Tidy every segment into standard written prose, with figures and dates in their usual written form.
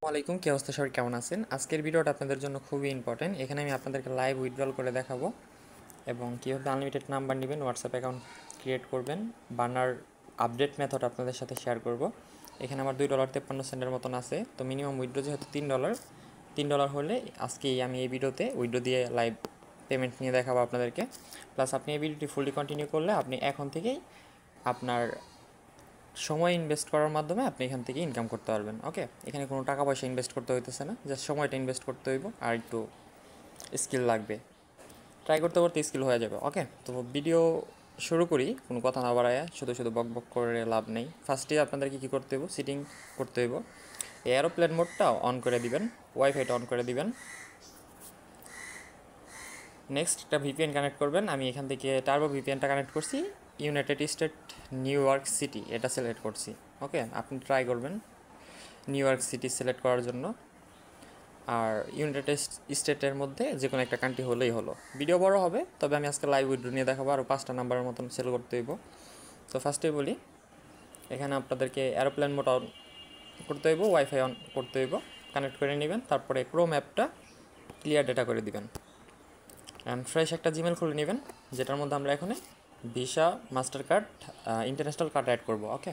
ওয়ালাইকুম, কি অবস্থা সবাই, কেমন আছেন? আজকের ভিডিওটা আপনাদের জন্য খুবই ইম্পর্টেন্ট। এখানে আমি আপনাদেরকে লাইভ উইথড্রল করে দেখাবো এবং কীভাবে আনলিমিটেড নাম্বার নেবেন, হোয়াটসঅ্যাপ অ্যাকাউন্ট ক্রিয়েট করবেন, বার্নার আপডেট মেথড আপনাদের সাথে শেয়ার করব। এখানে আমার $2.53 মতন আছে। তো মিনিমাম উইথড্রো যেহেতু $3 হলে আজকেই আমি এই ভিডিওতে উইথড্রো দিয়ে লাইভ পেমেন্ট নিয়ে দেখাবো আপনাদেরকে। প্লাস আপনি এই ভিডিওটি ফুললি কন্টিনিউ করলে আপনি এখন থেকেই আপনার সময় ইনভেস্ট করার মাধ্যমে আপনি এখান থেকে ইনকাম করতে পারবেন। ওকে, এখানে কোনো টাকা পয়সা ইনভেস্ট করতে হইতেছে না, জাস্ট সময়টা ইনভেস্ট করতে হইব আর একটু স্কিল লাগবে। ট্রাই করতে করতে স্কিল হয়ে যাবে। ওকে, তো ভিডিও শুরু করি। কোনো কথা না বাড়ায় শুধু শুধু বক বক করে লাভ নেই। ফার্স্টে আপনাদেরকে কী করতে হইব, সিটিং করতে হইব। এই এরোপ্লেন মোডটা অন করে দিবেন, ওয়াইফাইটা অন করে দিবেন। নেক্সট একটা ভিপিএন কানেক্ট করবেন। আমি এখান থেকে টার্বো ভিপিএনটা কানেক্ট করছি, United state new York city এটা সিলেক্ট করছি। ওকে, আপনি ট্রাই করবেন নিউ ইয়র্ক সিটি সিলেক্ট করার জন্য, আর ইউনাইটেড স্টেটের মধ্যে যে কোনো একটা কান্ট্রি হলেই হলো। ভিডিও বড় হবে, তবে আমি আজকে লাইভ উইথড্র নিয়ে দেখাবো, আরও 5টা নাম্বারের মতন সেল করতে হইব। তো ফার্স্টেই বলি, এখানে আপনাদেরকে এরোপ্লেন মোড অন করতে হইব, ওয়াইফাই অন করতে হইব, কানেক্ট করে নেবেন। তারপরে ক্রোম অ্যাপটা ক্লিয়ার ডেটা করে দিবেন অ্যান্ড ফ্রেশ একটা জিমেল খুলে নেবেন, যেটার মধ্যে আমরা এখানে visa, master card, international card add করবো। ওকে,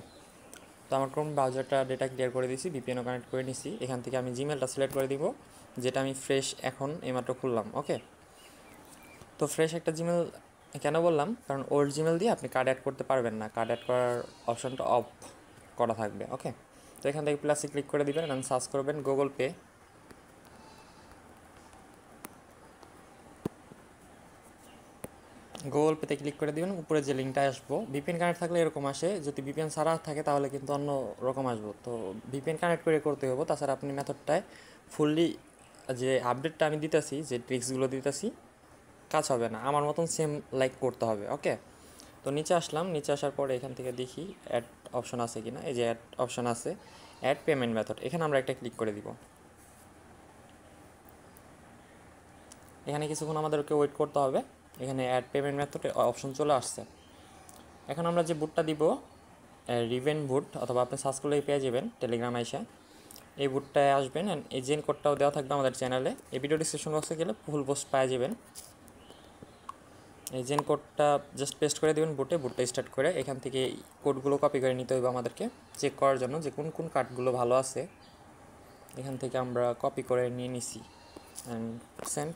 তো আমার ক্রোম ব্রাউজারটা ডেটা ক্লিয়ার করে দিয়েছি, ভিপিএনও কানেক্ট করে নিছি। এখান থেকে আমি জিমেলটা সিলেক্ট করে দিব, যেটা আমি ফ্রেশ এখন এইমাত্র খুললাম। ওকে, তো ফ্রেশ একটা জিমেল কেন বললাম, কারণ ওল্ড জিমেল দিয়ে আপনি কার্ড অ্যাড করতে পারবেন না, কার্ড অ্যাড করার অপশনটা অফ করা থাকবে। ওকে, তো এখান থেকে প্লাসে ক্লিক করে দিবেন এবং সার্চ করবেন গুগল পে। গুগল পেতে ক্লিক করে দিবেন, উপরে যে লিঙ্কটা আসবো, ভিপিএন কানেক্ট থাকলে এরকম আসে, যদি ভিপিএন ছাড়া থাকে তাহলে কিন্তু অন্য রকম আসবো। তো ভিপিএন কানেক্ট করে করতে হবে, তাছাড়া আপনি মেথডটায় ফুললি যে আপডেটটা আমি দিতেছি, যে ট্রিক্সগুলো দিতেছি, কাজ হবে না, আমার মতন সেম লাইক করতে হবে। ওকে, তো নিচে আসলাম, নিচে আসার পরে এখান থেকে দেখি অ্যাড অপশন আছে কি না। এই যে অ্যাড অপশন আছে, অ্যাড পেমেন্ট মেথড, এখানে আমরা একটা ক্লিক করে দিব। এখানে কিছুক্ষণ আমাদেরকে ওয়েট করতে হবে। এখানে অ্যাড পেমেন্ট মেথড অপশন চলে আসছে। এখন আমরা যে বুটটা দিব, রিভেন বুট, অথবা আপনি সার্চ করলেই পেয়ে যাবেন টেলিগ্রাম আইসা, এই বুটটায় আসবেন। অ্যান্ড এই জেন কোডটাও দেওয়া থাকবে আমাদের চ্যানেলে, এই ভিডিও ডিসক্রিপশন বক্সে গেলে ফুল পোস্ট পেয়ে যাবেন। এই জেন কোডটা জাস্ট পেস্ট করে দেবেন বুটটা স্টার্ট করে। এখান থেকে কোডগুলো কপি করে নিতে হবে আমাদেরকে, চেক করার জন্য যে কোন কোন কার্ডগুলো ভালো আছে। এখান থেকে আমরা কপি করে নিয়ে নিছি অ্যান্ড সেন্ড।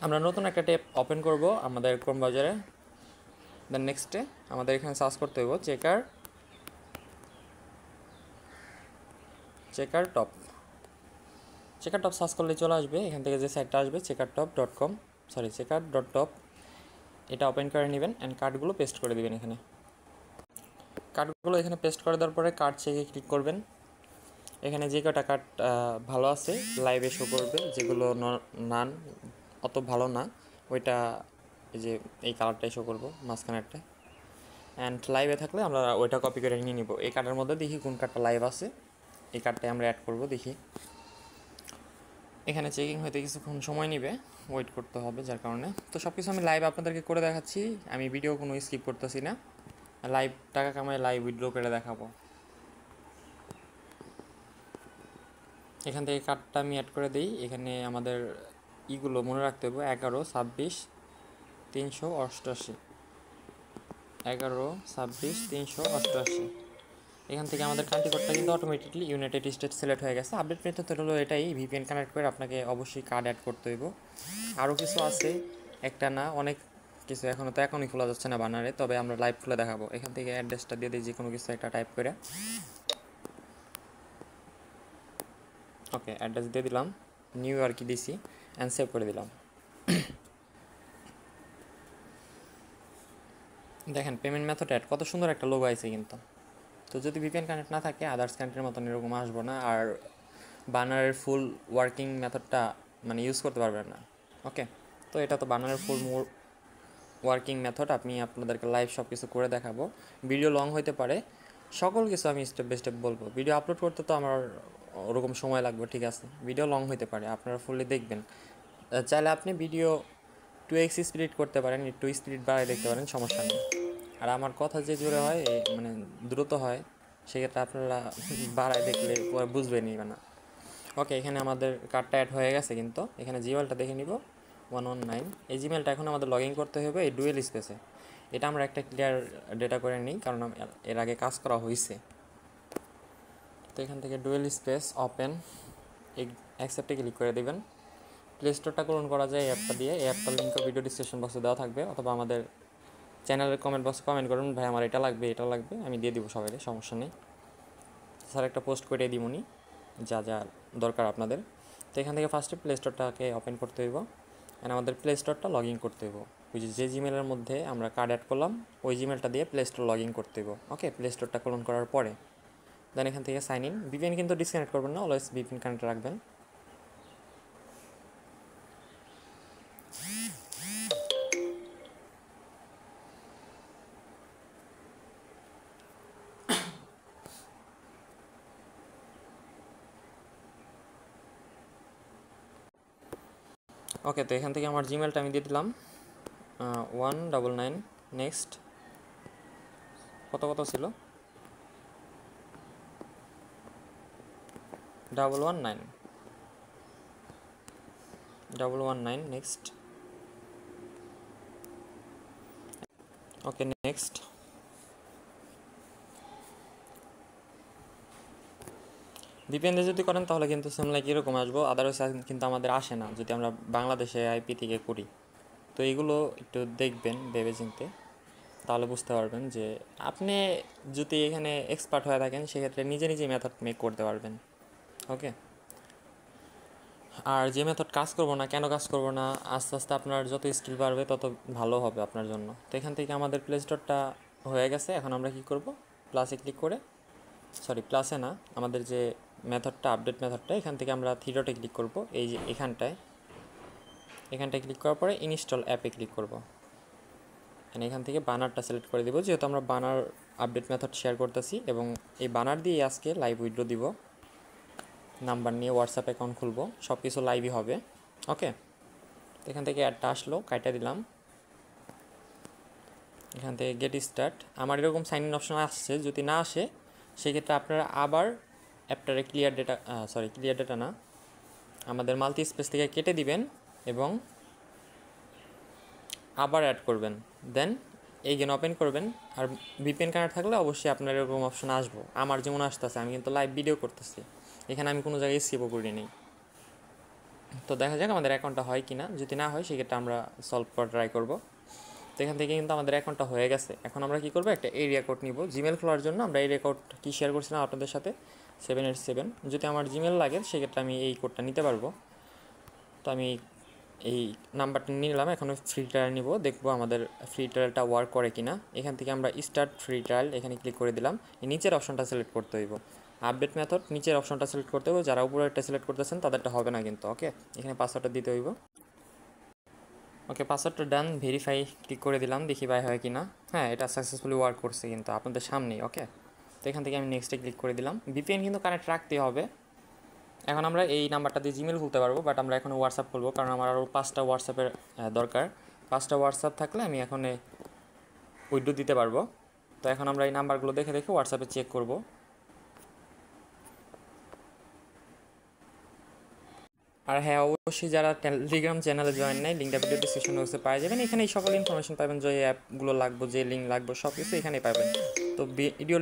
আমরা নতুন একটা ট্যাব ওপেন করব আমাদের ক্রোম ব্রাউজারে। দেন নেক্সটে আমাদের এখানে সার্চ করতে হইব চেকার টপ সার্চ করলে চলে আসবে। এখান থেকে যে সাইটটা আসবে চেকার.top, এটা ওপেন করে নেবেন অ্যান্ড কার্ডগুলো পেস্ট করে দেবেন। এখানে কার্ডগুলো এখানে পেস্ট করে দেওয়ার পরে কার্ড চেকে ক্লিক করবেন। এখানে যে কটা কার্ড ভালো আছে লাইভে শো করবে, যেগুলো নান অত ভালো না ওইটা এই যে এই কালারটাই শো করবো মাঝখানেরটা। অ্যান্ড লাইভে থাকলে আমরা ওইটা কপি করে নিয়ে নিব। এই কার্ডের মধ্যে দেখি কোন কার্ডটা লাইভ আছে, এই কার্ডটাই আমরা অ্যাড করব। দেখি এখানে চেকিং হইতে কিছুক্ষণ সময় নেবে, ওয়েট করতে হবে, যার কারণে তো সব কিছু আমি লাইভ আপনাদেরকে করে দেখাচ্ছি। আমি ভিডিও কোনো স্কিপ করতেছি না, লাইভ টাকা কামাই লাইভ উইথড্র করে দেখাবো। এখান থেকে কার্ডটা আমি অ্যাড করে দিই। এখানে আমাদের ইগুলো মনে রাখতে হবে, 11, 26, 388, 11, 26, 388। এখান থেকে আমাদের কান্ট্রি কোডটা কিন্তু অটোমেটিকলি ইউনাইটেড স্টেট সিলেক্ট হয়ে গেছে। আপডেট মেথড হলো এটাই, ভিপিএন কানেক্ট করে আপনাকে অবশ্যই কার্ড অ্যাড করতে হইব। আরও কিছু আছে, একটা না অনেক কিছু, এখনও তো এখনই খোলা যাচ্ছে না বানারে, তবে আমরা লাইভ খুলে দেখাবো। এখান থেকে অ্যাড্রেসটা দিয়ে দিই, যে কোনো কিছু একটা টাইপ করে। ওকে, অ্যাড্রেস দিয়ে দিলাম, নিউ ইয়র্কই দিছি অ্যান্ড সেভ করে দিলাম। দেখেন পেমেন্ট মেথড অ্যাড, কত সুন্দর একটা লোগো আছে কিন্তু। তো যদি ভিপিএন কানেক্ট না থাকে আদার্স কান্ট্রির মতন এরকম আসবো না, আর বানারের ফুল ওয়ার্কিং মেথডটা মানে ইউজ করতে পারবেন না। ওকে, তো এটা তো বানারের ফুল ওয়ার্কিং মেথড, আমি আপনাদেরকে লাইভ সব কিছু করে দেখাবো। ভিডিও লং হইতে পারে, সকল কিছু আমি স্টেপ বাই স্টেপ বলবো। ভিডিও আপলোড করতে তো আমার ওরকম সময় লাগবে, ঠিক আছে, ভিডিও লং হইতে পারে, আপনারা ফুললি দেখবেন। চাইলে আপনি ভিডিও 2x স্পিড করতে পারেন, স্পিড বাড়ায় দেখতে পারেন, সমস্যা নেই। আর আমার কথা যে জোরে হয় মানে দ্রুত হয়, সেক্ষেত্রে আপনারা বাড়ায় দেখলে পরে বুঝবেনই না। ওকে, এখানে আমাদের কার্ডটা অ্যাড হয়ে গেছে, কিন্তু এখানে জিমেলটা দেখে নিব 119। এই জিমেলটা এখন আমাদের লগ ইন করতে হবে এই ডুয়েল স্পেসে। এটা আমরা একটা ক্লিয়ার ডেটা করে নিই, কারণ এর আগে কাজ করা হয়েছে। তো এখান থেকে ডুয়েল স্পেস ওপেন, অ্যাকসেপ্টে ক্লিক করে দেবেন। প্লে স্টোরটা গ্রহণ করা যায় এই অ্যাপটা দিয়ে। এই অ্যাপটার লিঙ্কও ভিডিও ডিসক্রিপশন বক্সে দেওয়া থাকবে, অথবা আমাদের চ্যানেলের কমেন্ট বক্সে কমেন্ট করুন, ভাই আমার এটা লাগবে এটা লাগবে, আমি দিয়ে দিব সবাইকে, সমস্যা নেই। স্যার একটা পোস্ট করে দিবনি যা যা দরকার আপনাদের। তো এখান থেকে ফার্স্টে প্লে স্টোরটাকে ওপেন করতে হইব, অ্যান্ড আমাদের প্লে স্টোরটা লগ ইন করতে হইব। ওই যে জিমেলের মধ্যে আমরা কার্ড অ্যাড করলাম ওই জিমেলটা দিয়ে প্লে স্টোর লগ ইন করতে হইব। ওকে, প্লে স্টোরটা ক্লোন করার পরে দেন এখান থেকে সাইন ইন। ভিপিএন কিন্তু ডিসকানেক্ট করবেন না, অলওয়েজ ভিপিএন কানেক্ট রাখবেন। ওকে, তো এখান থেকে আমার জিমেলটা আমি দিয়ে দিলাম 199। নেক্সট কত কত ছিল 119 নেক্সট। ওকে, নেক্সট। ভিপিএনে যদি করেন তাহলে কিন্তু সেম লাইক এরকম আসবো, আদারওয়াইজ কিন্তু আমাদের আসে না যদি আমরা বাংলাদেশে আইপি থেকে করি। তো এইগুলো একটু দেখবেন ভেবে চিনতে, তাহলে বুঝতে পারবেন যে আপনি যদি এখানে এক্সপার্ট হয়ে থাকেন সেক্ষেত্রে নিজে নিজে মেথড মেক করতে পারবেন। ওকে, আর যে মেথড কাজ করবো না, কেন কাজ করবো না, আস্তে আস্তে আপনার যত স্কিল বাড়বে তত ভালো হবে আপনার জন্য। তো এখান থেকে আমাদের প্লে স্টোরটা হয়ে গেছে। এখন আমরা কি করব, প্লাসে ক্লিক করে, সরি প্লাসে না, আমাদের যে মেথডটা আপডেট মেথডটা, এখান থেকে আমরা থ্রি ডটে ক্লিক করব, এই যে এখানটায় ক্লিক করার পরে ইনস্টল অ্যাপে ক্লিক করব। এখান থেকে বানারটা সিলেক্ট করে দিব, যেহেতু আমরা বানার আপডেট মেথড শেয়ার করতেছি, এবং এই বানার দিয়ে আজকে লাইভ উইথড্র দিব, নাম্বার নিয়ে হোয়াটসঅ্যাপ অ্যাকাউন্ট খুলবো, সব কিছু লাইভই হবে। ওকে, এখান থেকে অ্যাডটা আসলো, কাইটা দিলাম। এখান থেকে গেট স্টার্ট, আমার এরকম সাইন ইন অপশন আসছে। যদি না আসে সেক্ষেত্রে আপনারা আবার অ্যাপটারে ক্লিয়ার ডেটা না, আমাদের মাল্টি স্পেস থেকে কেটে দিবেন এবং আবার অ্যাড করবেন, দেন এইখানে ওপেন করবেন। আর ভিপিএন কানেক্ট থাকলে অবশ্যই আপনার এরকম অপশন আসবো। আমার যেমন আসতেছে, আমি কিন্তু লাইভ ভিডিও করতেছি, এখানে আমি কোনো জায়গায় সেভও করি নেই। তো দেখা যাক আমাদের অ্যাকাউন্টটা হয় কি না। যদি না হয় সেক্ষেত্রে আমরা সলভ করা ট্রাই করবো। তো এখান থেকে কিন্তু আমাদের অ্যাকাউন্টটা হয়ে গেছে। এখন আমরা কী করবো, একটা এরিয়া কোড নিব জিমেল খোলার জন্য। আমরা এরিয়া কোড কি শেয়ার করছিলাম আপনাদের সাথে, 787। যদি আমার জিমেল লাগে সেক্ষেত্রে আমি এই কোডটা নিতে পারবো। তো আমি এই নাম্বারটা নিলাম। এখন ফ্রি ট্রায়াল নিব, দেখবো আমাদের ফ্রি ট্রায়ালটা ওয়ার্ক করে কিনা। এখান থেকে আমরা স্টার্ট ফ্রি ট্রায়াল এখানে ক্লিক করে দিলাম। এই নিচের অপশনটা সিলেক্ট করতে হইব, আপডেট মেথড নিচের অপশনটা সিলেক্ট করতে হবে। যারা উপরেরটা সিলেক্ট করতেছেন তাদেরটা হবে না কিন্তু। ওকে, এখানে পাসওয়ার্ডটা দিতে হইব। ওকে, পাসওয়ার্ডটা ডান, ভেরিফাই ক্লিক করে দিলাম, দেখি ভাই হয় কি না। হ্যাঁ, এটা সাকসেসফুলি ওয়ার্ক করছে কিন্তু আপনাদের সামনেই। ওকে, তো এখান থেকে আমি নেক্সটে ক্লিক করে দিলাম। ভিপিএন কিন্তু কানেক্ট রাখতে হবে। এখন আমরা এই নাম্বারটা দিয়ে জিমেল খুলতে পারবো, বাট আমরা এখন হোয়াটসঅ্যাপ খুলবো, কারণ আমার আরও 5টা হোয়াটসঅ্যাপের দরকার। 5টা হোয়াটসঅ্যাপ থাকলে আমি এখন উইথড্র দিতে পারবো। তো এখন আমরা এই নাম্বারগুলো দেখে দেখে হোয়াটসঅ্যাপে চেক করব। আর হ্যাঁ, অবশ্যই যারা টেলিগ্রাম চ্যানেলে জয়েন নেয়, লিঙ্কটা ভিডিও ডিসক্রিপশন বক্সে পাওয়া যাবেন। এখানে এই সকল ইনফরমেশন পাবেন, যে অ্যাপগুলো লাগবে, যে লিঙ্ক লাগবে, সব কিছু এখানেই পাবেন। তো ভিডিও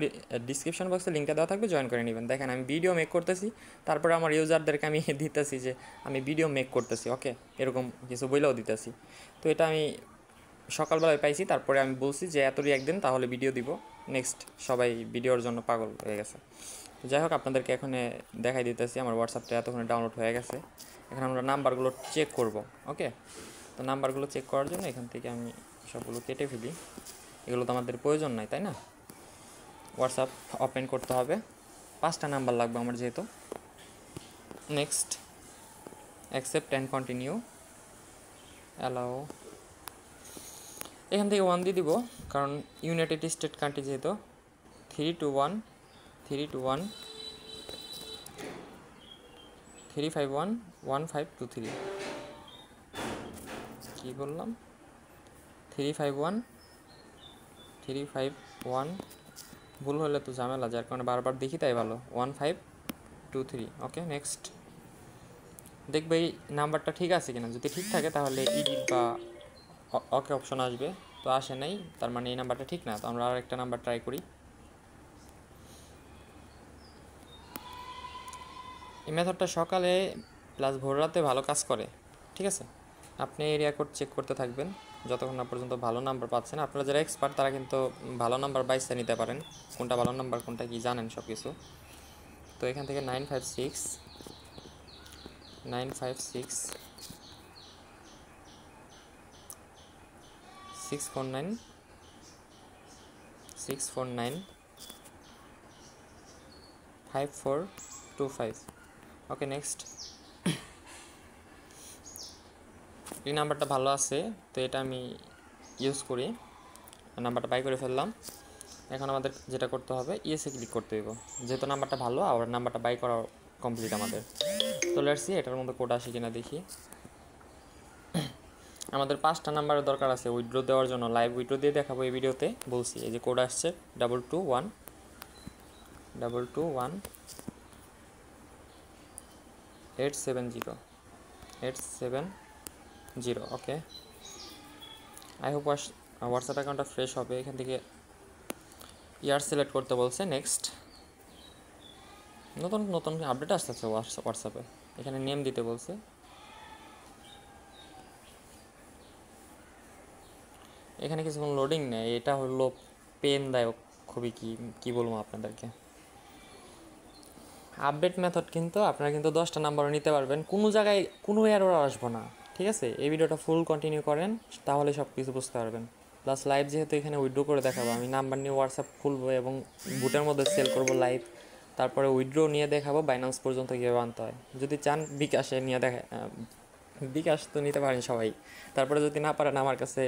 ডিসক্রিপশন বক্সে লিঙ্কটা দেওয়া থাকবে, জয়েন করে নেবেন। দেখেন আমি ভিডিও মেক করতেছি, তারপরে আমার ইউজারদেরকে আমি দিতেছি যে আমি ভিডিও মেক করতেছি। ওকে, এরকম কিছু বইলেও দিতেছি। তো এটা আমি সকালবেলায় পাইছি, তারপরে আমি বলছি যে এতই একদিন তাহলে ভিডিও দিব। নেক্সট সবাই ভিডিওর জন্য পাগল হয়ে গেছে। তো যাই হোক, আপনাদেরকে এখানে দেখাই দিতেছি আমার হোয়াটসঅ্যাপটা এতক্ষণে ডাউনলোড হয়ে গেছে। এখন আমরা নাম্বারগুলো চেক করব। ওকে, তো নাম্বারগুলো চেক করার জন্য এখান থেকে আমি সবগুলো কেটে ফেলি, এগুলো তো আমাদের প্রয়োজন নাই, তাই না। হোয়াটসঅ্যাপ ওপেন করতে হবে, 5টা নাম্বার লাগবে আমার যেহেতু। Next, accept and continue, allow. এখান থেকে 1 দিয়ে দিব, কারণ ইউনাইটেড স্টেট কান্ট্রি যেহেতু। 321 321 351 1523। কী বললাম, 351 351 ভুল হলে তো ঝামেলা, যার কারণে বারবার দেখি, তাই ভালো। 1523। Okay next. দেখবে এই নাম্বারটা ঠিক আছে কিনা, যদি ঠিক থাকে তাহলে এডিট বা ওকে অপশন আসবে, তো আসে নাই, তার মানে এই নাম্বারটা ঠিক না। তো আমরা আর একটা নাম্বার ট্রাই করি। এই মেথডটা সকালে প্লাস ভোর রাতে ভালো কাজ করে, ঠিক আছে। আপনি এরিয়া কোড চেক করতে থাকবেন যতক্ষণ না পর্যন্ত ভালো নাম্বার পাচ্ছেন। আপনারা যারা এক্সপার্ট তারা কিন্তু ভালো নাম্বার বাইসে নিতে পারেন, কোনটা ভালো নাম্বার কোনটা কি জানেন সব কিছু। তো এখান থেকে 956 956 649 649 5425। Okay next. এই নাম্বারটা ভালো আছে, তো এটা আমি ইউজ করি, নাম্বারটা বাই করে ফেললাম। এখন আমাদের যেটা করতে হবে, ইএসএ ক্লিক করতে হইব, যেহেতু নাম্বারটা ভালো আর নাম্বারটা বাই করা কমপ্লিট আমাদের। তো লেটস সি এটার মধ্যে কোড আসে কিনা দেখি। আমাদের 5টা নাম্বারের দরকার আছে উইথড্র দেওয়ার জন্য, লাইভ উইথড্র দিয়ে দেখাবো এই ভিডিওতে, বলছি। এই যে কোড আসছে 221 221 870 870। ওকে, আই হোপ হোয়াটসঅ্যাপ অ্যাকাউন্টটা ফ্রেশ হবে। এখান থেকে ইয়ার সিলেক্ট করতে বলছে। নেক্সট। নতুন নতুন আপডেট আসতেছে হোয়াটসঅ্যাপে। এখানে নেম দিতে বলছে। এখানে কিছুক্ষণ লোডিং নেয়, এটা হলো পেনদায়ক খুবই। কি বলবো আপনাদেরকে। আপডেট মেথড কিন্তু আপনারা কিন্তু 10টা নাম্বারও নিতে পারবেন, কোনো জায়গায় কোনো এরর আসবো না, ঠিক আছে। এই ভিডিওটা ফুল কন্টিনিউ করেন, তাহলে সব কিছু বুঝতে পারবেন। প্লাস লাইভ যেহেতু এখানে উইথড্র করে দেখাবো, আমি নাম্বার নিয়ে হোয়াটসঅ্যাপ খুলবো এবং বুটের মধ্যে সেল করব লাইভ, তারপরে উইথড্র নিয়ে দেখাবো বাইন্যান্স পর্যন্ত কীভাবে আনতে হয়। যদি চান বিকাশে নিয়ে বিকাশ তো নিতে পারেন সবাই। তারপরে যদি না পারেন আমার কাছে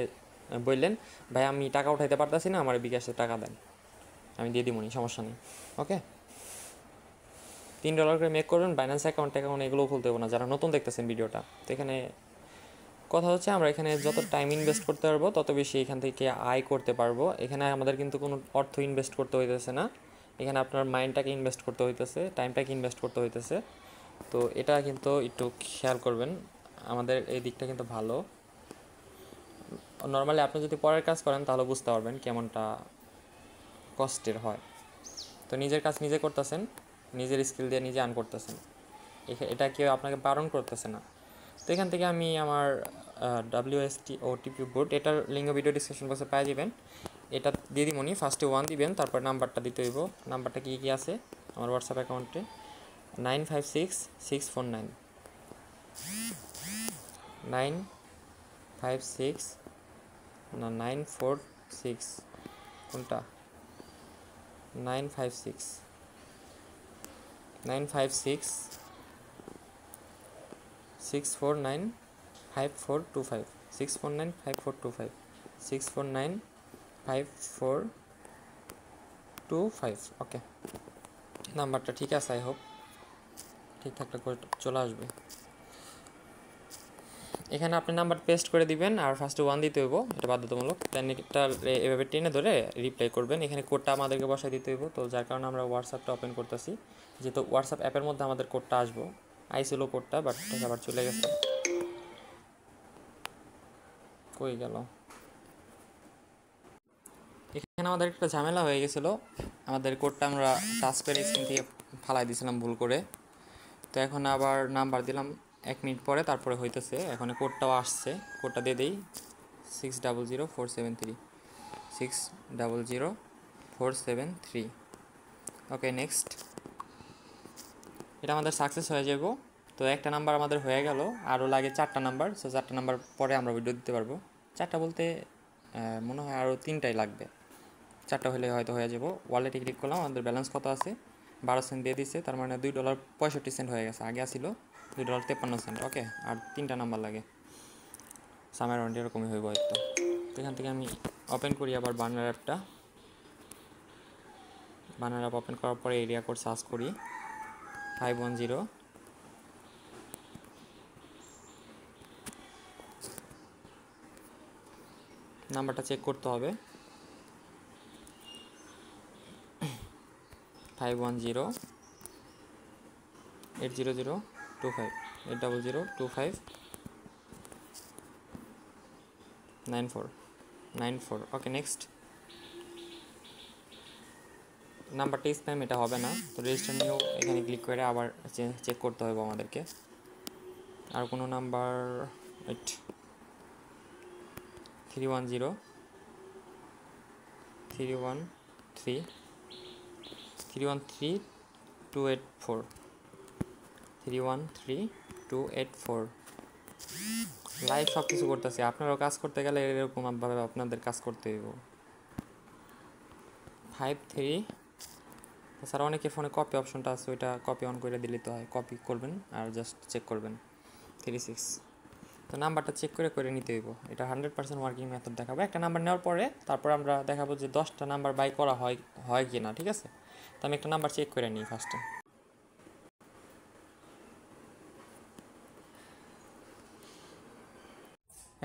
বললেন, ভাই আমি টাকা উঠাইতে পারতেছি না, আমার বিকাশে টাকা দেন, আমি দিয়ে দিব, সমস্যা নেই। ওকে, $3 করে মেক করবেন। বাইন্যান্স অ্যাকাউন্ট এগুলো খুলতে হবে না, যারা নতুন দেখতেছেন ভিডিওটা। তো এখানে কথা হচ্ছে, আমরা এখানে যত টাইম ইনভেস্ট করতে পারবো তত বেশি এখান থেকে আয় করতে পারবো। এখানে আমাদের কিন্তু কোনো অর্থ ইনভেস্ট করতে হইতেছে না, এখানে আপনার মাইন্ডটাকে ইনভেস্ট করতে হইতেছে, টাইমটাকে ইনভেস্ট করতে হইতেছে। তো এটা কিন্তু একটু খেয়াল করবেন, আমাদের এই দিকটা কিন্তু ভালো। নর্মালি আপনি যদি পরের কাজ করেন তাহলে বুঝতে পারবেন কেমনটা কষ্টের হয়। তো নিজের কাজ নিজে করতেছেন, নিজের স্কিল দিয়ে নিজে আর্ন করতেছেন, এটা কেউ আপনাকে বারণ করতেছে না। তো এখান থেকে আমি আমার WST OTP বোর্ড, এটার লিঙ্ক ভিডিও ডিসক্রিপশন বক্সে পাই যাবেন। এটা দিয়ে দিবনি, ফার্স্টে 1 দিবেন, তারপর নাম্বারটা দিতে হইব। নাম্বারটা কী কী আছে আমার হোয়াটসঅ্যাপ অ্যাকাউন্টে, 956649 956 না 946, কোনটা, 956 956 649 5425 649 5425 649 5425। ওকে, নাম্বারটা ঠিক আছে, আই হোপ ঠিক থাকলে চলে আসবে। এখানে আপনি নাম্বার পেস্ট করে দিবেন আর ফার্স্টে 1 দিতে হইব, এটা বাধ্যতামূলক। দেন এটা এভাবে টেনে ধরে রিপ্লাই করবেন। এখানে কোডটা আমাদেরকে বসাই দিতে হইব, তো যার কারণে আমরা হোয়াটসঅ্যাপটা ওপেন করতেছি, যেহেতু হোয়াটসঅ্যাপ অ্যাপের মধ্যে আমাদের কোডটা আসবো। আইছিল কোডটা, বাট আবার চলে গেছে, কই গেল। এখানে আমাদের একটা ঝামেলা হয়ে গেছিলো, আমাদের কোডটা আমরা টাচ করে স্ক্রিন থেকে ফালাই দিয়েছিলাম ভুল করে। তো এখন আবার নাম্বার দিলাম 1 মিনিট পরে, তারপরে হইতেছে, এখন কোডটাও আসছে। কোডটা দিয়ে দিই 600473 600473। Okay next. এটা আমাদের সাকসেস হয়ে যাব। তো একটা নাম্বার আমাদের হয়ে গেল, আরও লাগে 4টা নাম্বার। সো 4টা নাম্বার পরে আমরা ভিডিও দিতে পারবো। 4টা বলতে মনে হয় আরও 3টাই লাগবে, 4টা হলে হয়তো হয়ে যাব। ওয়ালেটে ক্লিক করলাম, আমাদের ব্যালেন্স কত আছে, 12 সেন্ট দিয়ে দিচ্ছে, তার মানে $2.65 হয়ে গেছে। আগে আসছিল $2.53। ওকে, আর 3টা নাম্বার লাগে, সামের অ্যারাউন্ড এরকমই হইব হয়তো। তো এখান থেকে আমি ওপেন করি আবার বার্নার অ্যাপটা। বার্নার অ্যাপ ওপেন করার পরে এরিয়া কোড সার্চ করি 510। নাম্বারটা চেক করতে হবে। 510 80025 8002594 ওকে নেক্সট নাম্বারটা স্প্যাম এটা হবে না তো রেজিস্টার নিয়েও এখানে ক্লিক করে আবার চেক করতে হবে আমাদেরকে আর কোনো নাম্বার 310 313 284 313 284 লাইভ সব কিছু করতেছে আপনারাও কাজ করতে গেলে এরকমভাবে আপনাদের কাজ করতে হইব 53 স্যার অনেকে ফোনে কপি অপশনটা আছে ওইটা কপি অন করে দিলে তো হয় কপি করবেন আর জাস্ট চেক করবেন 36 তো নাম্বারটা চেক করে নিতে হইব এটা 100% ওয়ার্কিং মেথড দেখাবো একটা নাম্বার নেওয়ার পরে তারপর আমরা দেখাবো যে 10টা নাম্বার বাই করা হয় কি না ঠিক আছে তো আমি একটা নাম্বার চেক করে নিই ফার্স্টে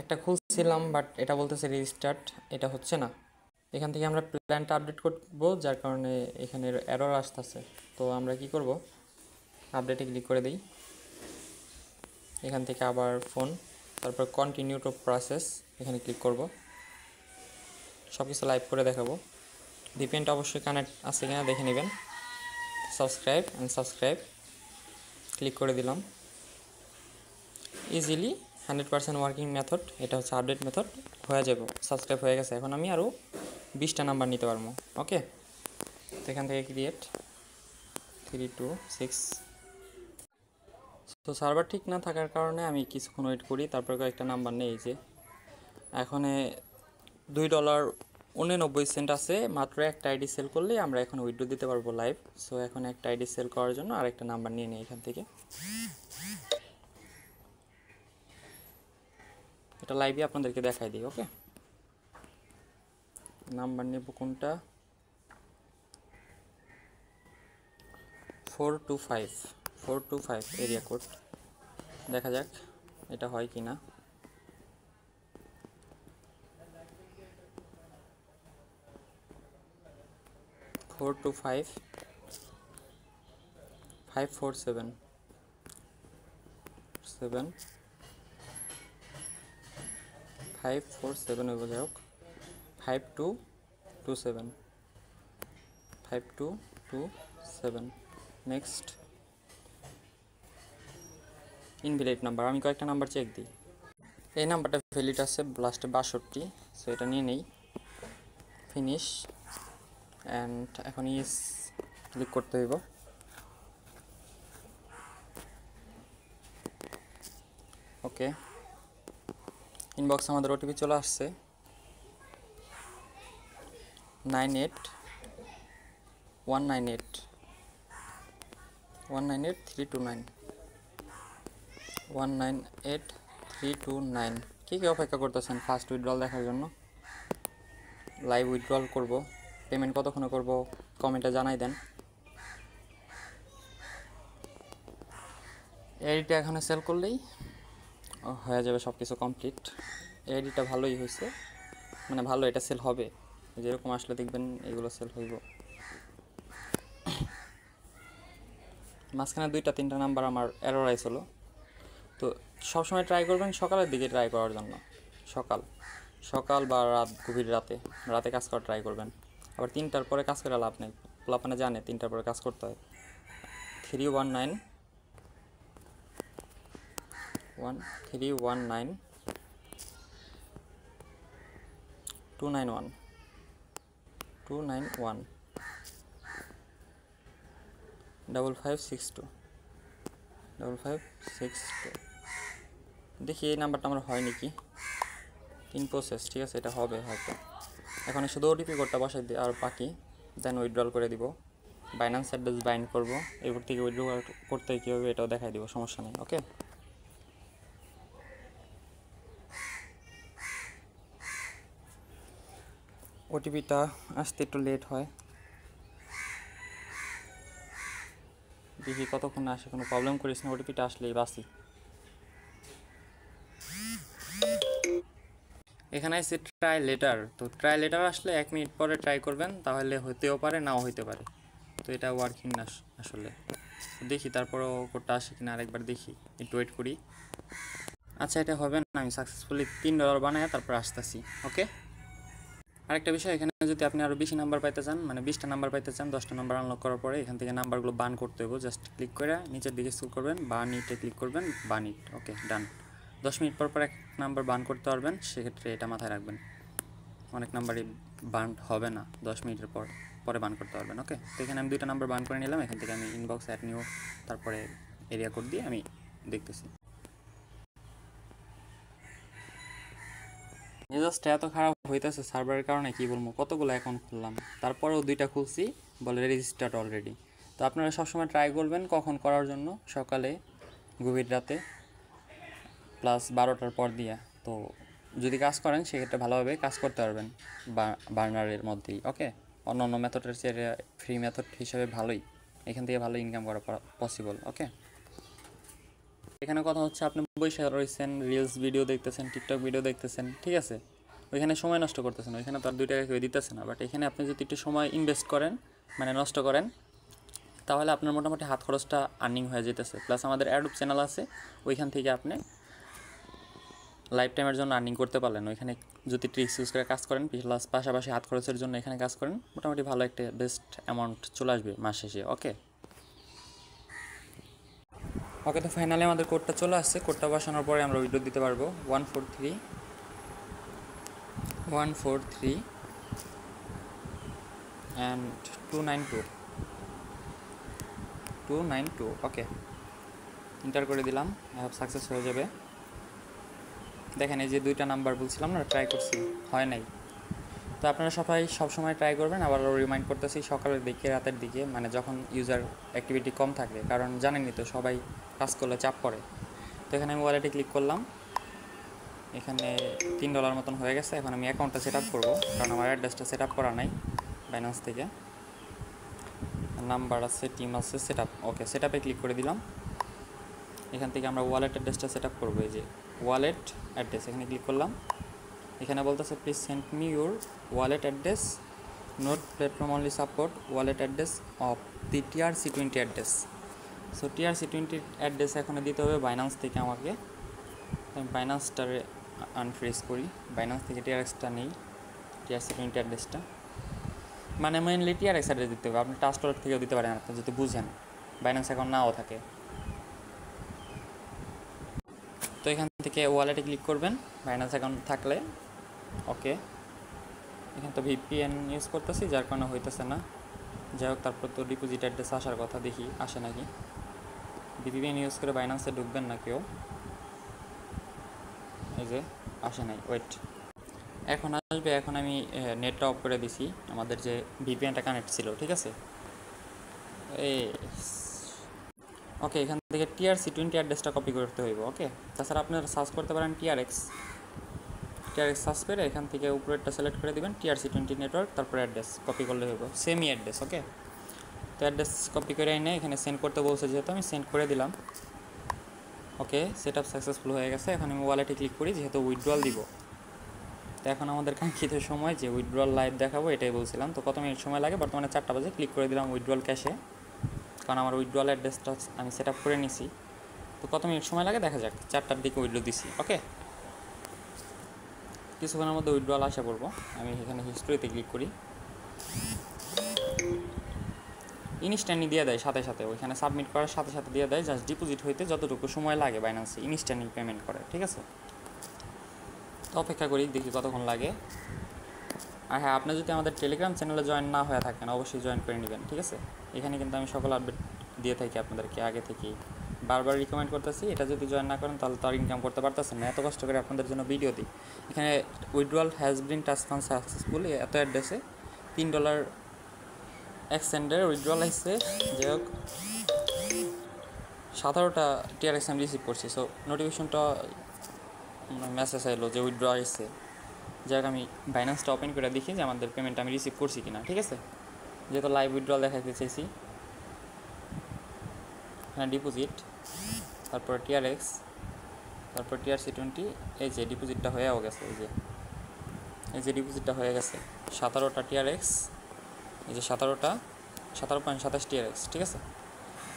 একটা খুলছিলাম বাট এটা বলতেছে রিস্টার্ট এটা হচ্ছে না এখান থেকে আমরা প্ল্যানটা আপডেট করব যার কারণে এখানে এরর আসতেছে তো আমরা কি করব আপডেটে ক্লিক করে দিই এখান থেকে আবার ফোন তারপর কন্টিনিউ টু প্রসেস এখানে ক্লিক করব সব কিছু লাইভ করে দেখাবো ভিপিএনটা অবশ্যই কানেক্ট আছে কিনা দেখে নেবেন সাবস্ক্রাইব ক্লিক করে দিলাম ইজিলি 100% ওয়ার্কিং মেথড এটা হচ্ছে আপডেট মেথড হয়ে যাবে সাবস্ক্রাইব হয়ে গেছে এখন আমি আরও 20টা নাম্বার নিতে পারবো ওকে তো এখান থেকে ক্রিয়েট 326 তো সার্ভার ঠিক না থাকার কারণে আমি কিছুক্ষণ ওয়েট করি তারপর কয়েকটা নাম্বার নেই যে এখন $2.89 আছে মাত্র একটা আইডি সেল করলে আমরা এখন উইথড্র দিতে পারবো লাইভ সো এখন একটা আইডি সেল করার জন্য আরেকটা নাম্বার নিয়ে নিই এখান থেকে এটা লাইভে আপনাদেরকে দেখাই দিই ওকে নাম্বার নেব কোনটা 425 এরিয়া কোড দেখা যাক এটা হয় কি না 425 547 547 হইব যাই হোক 5227 নেক্সট ইনভ্যালিড নাম্বার আমি কয়েকটা নাম্বার চেক দিই এই নাম্বারটা ভ্যালিড আছে লাস্টে 62 সো এটা নিয়ে নেই ফিনিশ অ্যান্ড এখন ইস ক্লিক করতে হইব ওকে ইনবক্স আমাদের ওটিপি চলে আসছে 198329 কি অপেক্ষা করতেছেন ফার্স্ট উইথড্রল দেখার জন্য লাইভ উইথড্রল করব পেমেন্ট কতক্ষণে করব কমেন্টে জানাই দেন এডিটা এখানে সেল করলেই হয়ে যাবে সব কিছু কমপ্লিট এডিটা ভালোই হয়েছে মানে ভালো এটা সেল হবে যেরকম আসলে দেখবেন এগুলো সেল হইব মাঝখানে 2-3টা নাম্বার আমার এরর আইছিল তো সবসময় ট্রাই করবেন সকালের দিকে ট্রাই করার জন্য সকাল বা গভীর রাতে কাজ করা ট্রাই করবেন আবার 3টার পরে কাজ করে লাভ নেই পোলাপানে জানে 3টার পরে কাজ করতে হয় 319 291 5562 দেখি এই নাম্বারটা আমার হয় নাকি ইন প্রসেস ঠিক আছে এটা হবে হয়তো এখন শুধু ওটিপি কোডটা বসাই দিই আর বাকি দেন উইথড্রল করে দিব বাইন্যান্স অ্যাড্রেস বাইন্ড করব এরপর থেকে উইথড্র করতে কীভাবে এটাও দেখাই দিব সমস্যা নেই ওকে ওটিপিটা আসতে একটু লেট হয় দেখি কতক্ষণ আসে কোনো প্রবলেম করিস না ওটিপিটা আসলেই বাসি এখানে আছে ট্রাই লেটার তো ট্রাই লেটার আসলে 1 মিনিট পরে ট্রাই করবেন তাহলে হতেও পারে নাও হইতে পারে তো এটা ওয়ার্কিং না আসলে, দেখি তারপরও কোডটা আসে কিনা আরেকবার দেখি, একটু ওয়েট করি। আচ্ছা, এটা হবে না, আমি সাকসেসফুলি $3 বানায় তারপর আসতেছি। ওকে, আরেকটা বিষয়, এখানে যদি আপনি আরও বেশি নাম্বার পাইতে চান, মানে 20টা নাম্বার পাইতে চান, 10টা নাম্বার আনলক করার পরে এখান থেকে নাম্বারগুলো বার্ন করতে হবে। জাস্ট ক্লিক করে নিচের দিকে স্ক্রল করবেন, বার্ন ইটে ক্লিক করবেন, বার্ন ইট। ওকে, ডান। 10 মিনিট পর পর এক নাম্বার বার্ন করতে পারবেন, সেক্ষেত্রে এটা মাথায় রাখবেন, অনেক নাম্বারই বার্ন হবে না, 10 মিনিটের পরে বার্ন করতে পারবেন। ওকে, তো এখানে আমি 2টা নাম্বার বার্ন করে নিলাম। এখান থেকে আমি ইনবক্স অ্যাড নিউ, তারপরে এরিয়া কোড দিয়ে আমি দেখতেছি। মেজাজটা এত খারাপ হইতেছে সার্ভারের কারণে, কি বলবো, কতগুলো অ্যাকাউন্ট খুললাম, তারপরেও 2টা খুলছি, বলে রেজিস্টার্ড অলরেডি। তো আপনারা সবসময় ট্রাই করবেন কখন করার জন্য, সকালে, গভীর রাতে, প্লাস 12টার পর দিয়া। তো যদি কাজ করেন সেক্ষেত্রে ভালোভাবে কাজ করতে পারবেন বার্নারের মধ্যেই। ওকে, অন্য অন্য মেথডের চেয়ে ফ্রি মেথড হিসেবে ভালোই, এখান থেকে ভালো ইনকাম করা পসিবল। ওকে, এখানে কথা হচ্ছে আপনি বসে রয়েছেন, রিলস ভিডিও দেখতেছেন, টিকটক ভিডিও দেখতেছেন, ঠিক আছে, ওইখানে সময় নষ্ট করতেছেন, ওইখানে তো আর 2 টাকা কেউ দিতেছে না। বাট এখানে আপনি যদি একটু সময় ইনভেস্ট করেন, মানে নষ্ট করেন, তাহলে আপনার মোটামুটি হাত খরচটা আর্নিং হয়ে যেতেছে। প্লাস আমাদের অ্যাডোব চ্যানেল আছে, ওইখান থেকে আপনি লাইফ টাইমের জন্য আর্নিং করতে পারলেন। ওইখানে যদি ট্রিক্স ইউজ করে কাজ করেন, প্লাস পাশাপাশি হাত খরচের জন্য এখানে কাজ করেন, মোটামুটি ভালো একটা বেস্ট অ্যামাউন্ট চলে আসবে মাস শেষে। ওকে ওকে, তো ফাইনালি আমাদের কোডটা চলে আসছে। কোডটা বসানোর পরে আমরা উইথড্র দিতে পারবো 143 অ্যান্ড 292। ওকে, এন্টার করে দিলাম, সাকসেস হয়ে যাবে। দেখেন এই যে 2টা নাম্বার বলছিলাম না, ট্রাই করছি, হয় নাই। তো আপনারা সবসময় ট্রাই করবেন। আবার রিমাইন্ড করতেছি সকালের দিকে, রাতের দিকে, মানে যখন ইউজার অ্যাক্টিভিটি কম থাকে, কারণ জানেনই তো সবাই কাজ করলে চাপ পড়ে। তো এখানে আমি ওয়ালেটে ক্লিক করলাম, এখানে $3 মতন হয়ে গেছে। এখন আমি অ্যাকাউন্টটা সেট আপ করবো, কারণ আমার অ্যাড্রেসটা সেট আপ করা নাই বাইন্যান্স থেকে, নাম্বার আছে, টিম আছে, সেট আপ। ওকে, সেট আপে ক্লিক করে দিলাম। এখান থেকে আমরা ওয়ালেট অ্যাড্রেসটা সেট আপ করবো। এই যে ওয়ালেট অ্যাড্রেস, এখানে ক্লিক করলাম। এখানে বলতেছে please send me your wallet address, note platform only support wallet address of the TRC20 address. So TRC20 address এখন দিতে হবে বাইন্যান্স থেকে আমাকে। আমি বাইন্যান্সটারে আনফ্রিজ করি, বাইন্যান্স থেকে TRXটা নেই, TRC20 অ্যাড্রেসটা, মানে মেনলি TRX অ্যাড্রেস দিতে হবে। আপনি ট্রাস্ট ওয়ালেট থেকেও দিতে পারেন, আপনি যদি বুঝেন বাইন্যান্স অ্যাকাউন্ট নাও থাকে। তো এখান থেকে ওয়ালেটে ক্লিক করবেন বাইন্যান্স অ্যাকাউন্ট থাকলে। ওকে, এখানে তো VPN ইউজ করতেছি, যার কারণে হইতেছে না। যাই হোক, তারপর তো ডিপোজিট অ্যাড্রেস আসার কথা, দেখি আসে নাকি। VPN ইউজ করে বাইন্যান্সে ঢুকবেন না কেউ, এই যে আসে নাই, ওয়েট, এখন আসবে। এখন আমি নেটটা অফ করে দিছি, আমাদের যে VPNটা কানেক্ট ছিল, ঠিক আছে। এই ওকে, এখান থেকে TRC20 অ্যাড্রেসটা কপি করতে হইব। ওকে, তাছাড়া আপনারা সার্চ করতে পারেন TRX সার্চ করে এখান থেকে উপরেরটা সিলেক্ট করে দিবেন, TRC20 নেটওয়ার্ক, তারপর অ্যাড্রেস কপি করলে হইব, সেমই অ্যাড্রেস। ওকে, তো অ্যাড্রেস কপি করে এনে এখানে সেন্ড করতে বলছে, যেহেতু আমি সেন্ড করে দিলাম। ওকে, সেট আপ সাকসেসফুল হয়ে গেছে। এখন আমি ওয়ালেটে ক্লিক করি, যেহেতু উইথড্রয়াল দিব। তো এখন আমাদের কাঙ্ক্ষিত সময় যে উইথড্রয়াল লাইভ দেখাবো, এটাই বলছিলাম। তো কত মিনিট সময় লাগে, বর্তমানে 4টা বাজে। ক্লিক করে দিলাম উইথড্রয়াল ক্যাশে, কারণ আমার উইথড্রয়াল অ্যাড্রেসটা আমি সেট আপ করে নিছি। তো কত মিনিট সময় লাগে দেখা যাক। 4টার দিকে উইথড্র দিছি। ওকে, কিছুক্ষণের মধ্যে উইথড্রয়াল আসা পড়বো। আমি এখানে হিস্টোরিতে ক্লিক করি, ইনস্ট্যান্টলি দিয়ে দেয় সাথে সাথে, ওইখানে সাবমিট করার সাথে সাথে দিয়ে দেয়। জাস্ট ডিপোজিট হইতে যতটুকু সময় লাগে বাইন্যান্সে ইনস্ট্যান্টলি পেমেন্ট করে, ঠিক আছে। তো অপেক্ষা করি, দেখি কতক্ষণ লাগে। আর হ্যাঁ, আপনি যদি আমাদের টেলিগ্রাম চ্যানেলে জয়েন না হয়ে থাকেন, অবশ্যই জয়েন করে নেবেন, ঠিক আছে। এখানে কিন্তু আমি সকল আপডেট দিয়ে থাকি আপনাদেরকে আগে থেকেই, বারবার রিকমেন্ড করতেছি। এটা যদি জয়েন না করেন তাহলে তো আর ইনকাম করতে পারতেছেন না, এত কষ্ট করে আপনাদের জন্য ভিডিও দিই। এখানে withdrawal has been transfer successful, এত অ্যাড্রেসে $3 এক্সচেঞ্জের উইথড্রয়াল আসছে। যাই হোক, 17টা TRX আমি রিসিভ করছি। সো নোটিফিকেশনটা মেসেজ এলো যে উইথড্র আসছে। যাই হোক, আমি বাইন্যান্সটা ওপেন করে দেখি যে আমাদের পেমেন্ট আমি রিসিভ করছি কিনা, ঠিক আছে। যেহেতু লাইভ উইথড্রয়াল দেখাতে চাইছি, হ্যাঁ, ডিপোজিট, তারপর TRX, তারপর TRC20। এই যে ডিপোজিটটা হয়েও গেছে, এই যে ডিপোজিটটা হয়ে গেছে 17টা TRX, এই যে 17টা 17.27 TRX, ঠিক আছে,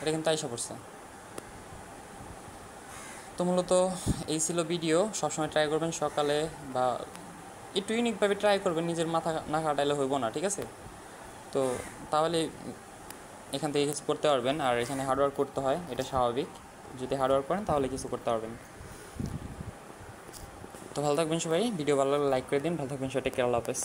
এটা কিন্তু আইসা পড়ছে। তো মূলত এই ছিল ভিডিও। সবসময় ট্রাই করবেন সকালে বা একটু ইউনিকভাবে ট্রাই করবেন, নিজের মাথা না খাটাইলে হইব না, ঠিক আছে। তো তাহলে এখান থেকে কিছু করতে পারবেন। আর এখানে হার্ডওয়ার্ক করতে হয়, এটা স্বাভাবিক। যদি হার্ডওয়ার্ক করেন তাহলে কিছু করতে পারবেন। তো ভালো থাকবেন সবাই, ভিডিও ভালো লাগলে লাইক করে দিন। ভালো থাকবেন সবাই, টেক কেয়ার, আল্লাহ হাফেজ।